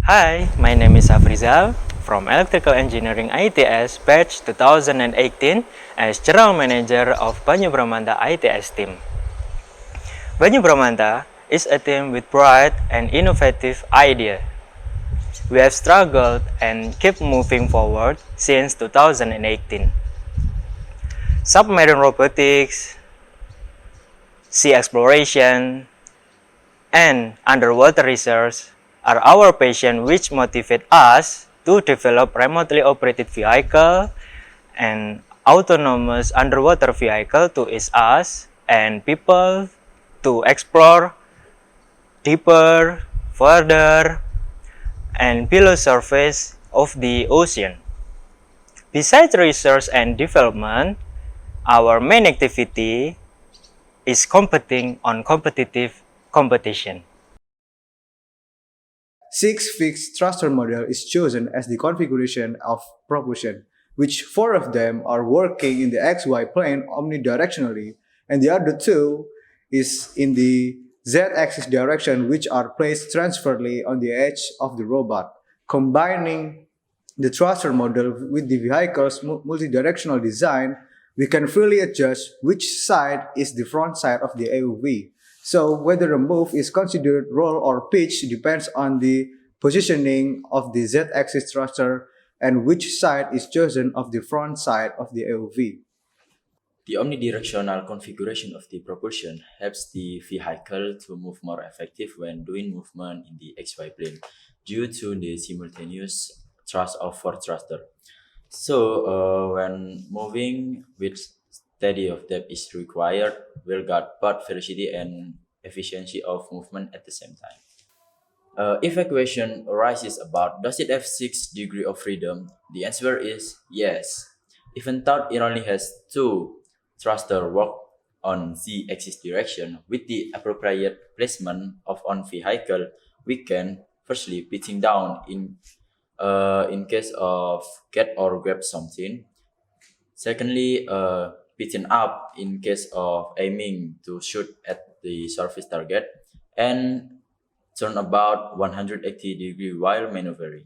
Hi, my name is Afrizal from Electrical Engineering ITS batch 2018 as General Manager of Banyu Bramanta ITS team. Banyu Bramanta is a team with bright and innovative idea. We have struggled and keep moving forward since 2018. Submarine robotics, sea exploration, and underwater research are our passion which motivate us to develop remotely operated vehicle and autonomous underwater vehicle to ease us and people to explore deeper, further, and below surface of the ocean. Besides research and development, our main activity is competing on competitive competition. Six fixed thruster model is chosen as the configuration of propulsion, which four of them are working in the XY plane omnidirectionally, and the other two is in the Z-axis direction, which are placed transversely on the edge of the robot. Combining the thruster model with the vehicle's multidirectional design, we can freely adjust which side is the front side of the AUV. So whether a move is considered roll or pitch depends on the positioning of the Z-axis thruster and which side is chosen of the front side of the AUV. The omnidirectional configuration of the propulsion helps the vehicle to move more effective when doing movement in the XY plane due to the simultaneous thrust of four thruster. When moving with steady of depth is required, we'll get both velocity and efficiency of movement at the same time. If a question arises about does it have 6 degrees of freedom, the answer is yes. Even though it only has two thruster work on z-axis direction with the appropriate placement of on vehicle, we can firstly pitching down in case of get or grab something. Secondly, pitching up in case of aiming to shoot at the surface target, and turn about 180 degrees while maneuvering.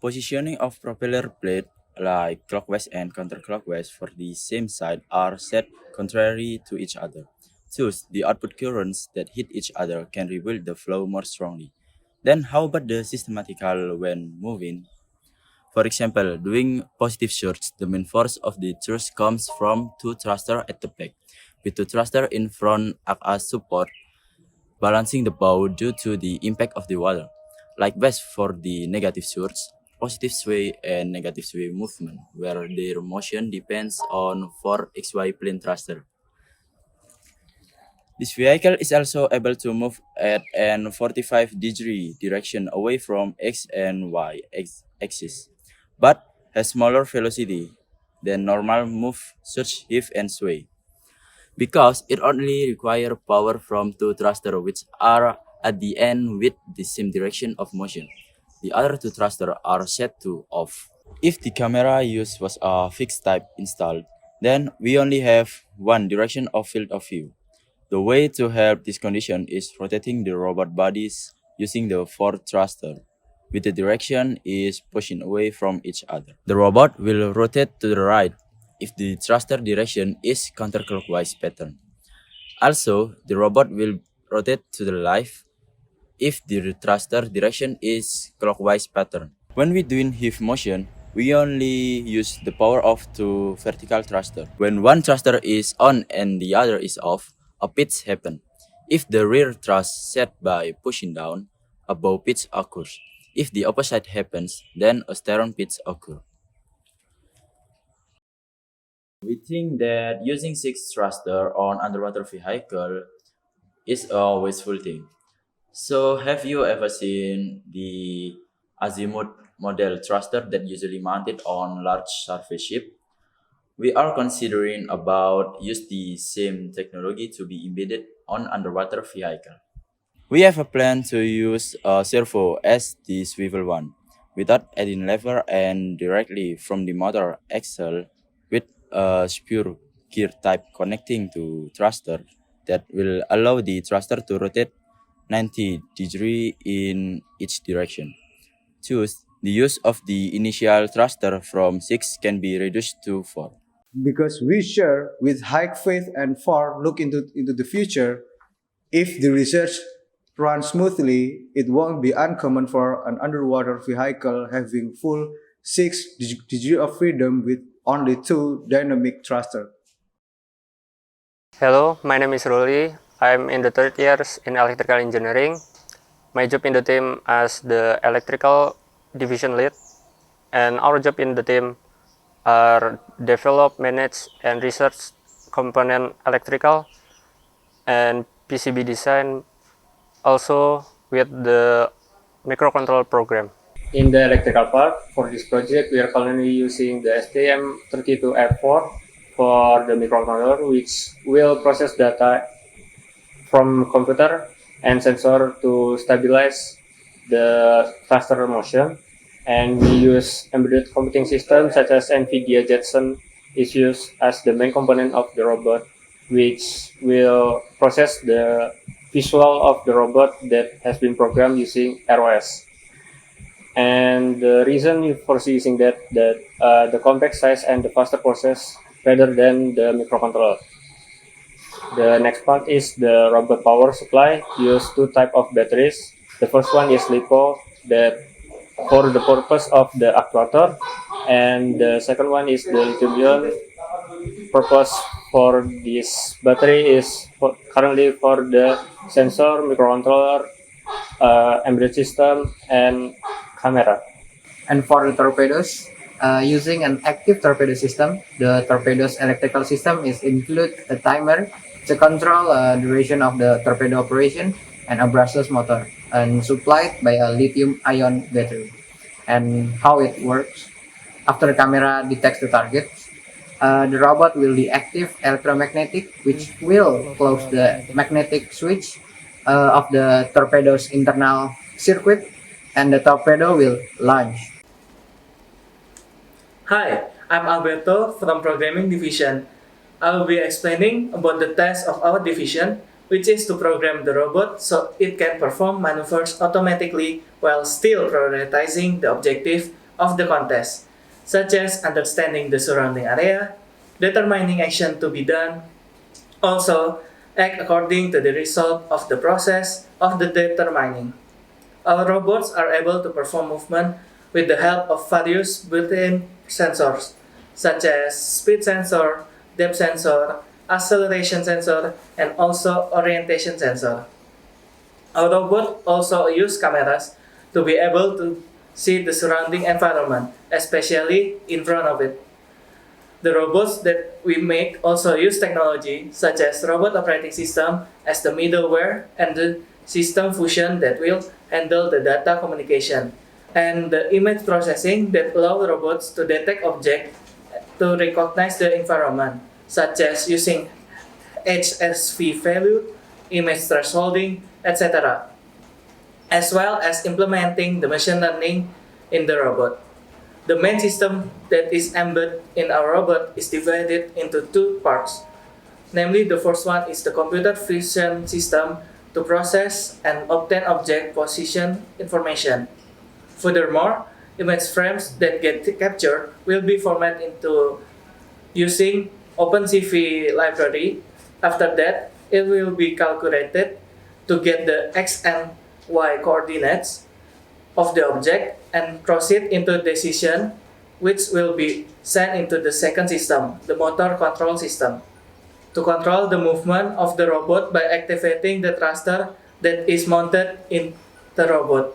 Positioning of propeller blade like clockwise and counterclockwise for the same side are set contrary to each other. Thus, the output currents that hit each other can rebuild the flow more strongly. Then how about the systematical when moving? For example, doing positive surge, the main force of the thrust comes from two thrusters at the back, with two thrusters in front act as support, balancing the bow due to the impact of the water. Likewise for the negative surge, positive sway and negative sway movement, where their motion depends on 4xy plane thruster. This vehicle is also able to move at an 45-degree direction away from x and y axis, but has smaller velocity than normal move such shift and sway, because it only requires power from two thrusters which are at the end with the same direction of motion. The other two thrusters are set to off. If the camera used was a fixed type installed, then we only have one direction of field of view. The way to help this condition is rotating the robot bodies using the four thruster, with the direction is pushing away from each other. The robot will rotate to the right if the thruster direction is counterclockwise pattern. Also, the robot will rotate to the left if the thruster direction is clockwise pattern. When we doing heave motion, we only use the power of two vertical thruster. When one thruster is on and the other is off, a pitch happen. If the rear thrust set by pushing down, a bow pitch occurs. If the opposite happens, then a stern pitch occurs. We think that using six thruster on underwater vehicle is a wasteful thing. So, have you ever seen the azimuth model thruster that usually mounted on large surface ship? We are considering about use the same technology to be embedded on underwater vehicle. We have a plan to use a servo as the swivel one, without adding lever and directly from the motor axle with a spur gear type connecting to thruster that will allow the thruster to rotate 90 degrees in each direction. choose, the use of the initial thruster from 6 can be reduced to 4. Because we share with high faith and far look into the future. If the research runs smoothly, it won't be uncommon for an underwater vehicle having full 6 degrees of freedom with only two dynamic thrusters. Hello, my name is Ruli. I'm in the third years in electrical engineering. My job in the team as the electrical division lead, and our job in the team are develop, manage, and research component electrical and PCB design, also with the microcontroller program. In the electrical part, for this project, we are currently using the STM32F4 for the microcontroller, which will process data from computer and sensor to stabilize the thruster motion. And we use embedded computing systems such as NVIDIA Jetson is used as the main component of the robot, which will process the visual of the robot that has been programmed using ROS. And the reason for using that the compact size and the faster process rather than the microcontroller. The next part is the robot power supply. Use two type of batteries. The first one is LiPo that for the purpose of the actuator, and the second one is the lithium-ion. Purpose for this battery is currently for the sensor, microcontroller, embedded system, and camera. And for the torpedoes, using an active torpedo system, the torpedo's electrical system is include a timer to control duration of the torpedo operation and a brushless motor, and supplied by a lithium-ion battery. And how it works: after the camera detects the target, the robot will deactivate electromagnetic, which will close the magnetic switch of the torpedo's internal circuit, and the torpedo will launch. Hi, I'm Alberto from Programming Division. I will be explaining about the task of our division, which is to program the robot so it can perform maneuvers automatically while still prioritizing the objective of the contest, such as understanding the surrounding area, determining action to be done, also act according to the result of the process of the determining. Our robots are able to perform movement with the help of various built-in sensors, such as speed sensor, depth sensor, acceleration sensor, and also orientation sensor. Our robot also use cameras to be able to see the surrounding environment, especially in front of it. The robots that we make also use technology such as robot operating system as the middleware and the system fusion that will handle the data communication, and the image processing that allow robots to detect objects to recognize the environment, such as using HSV value, image thresholding, etc., as well as implementing the machine learning in the robot. The main system that is embedded in our robot is divided into two parts. Namely, the first one is the computer vision system to process and obtain object position information. Furthermore, image frames that get captured will be formatted into using OpenCV library. After that, it will be calculated to get the x and y coordinates of the object and proceed into decision, which will be sent into the second system, the motor control system, to control the movement of the robot by activating the thruster that is mounted in the robot.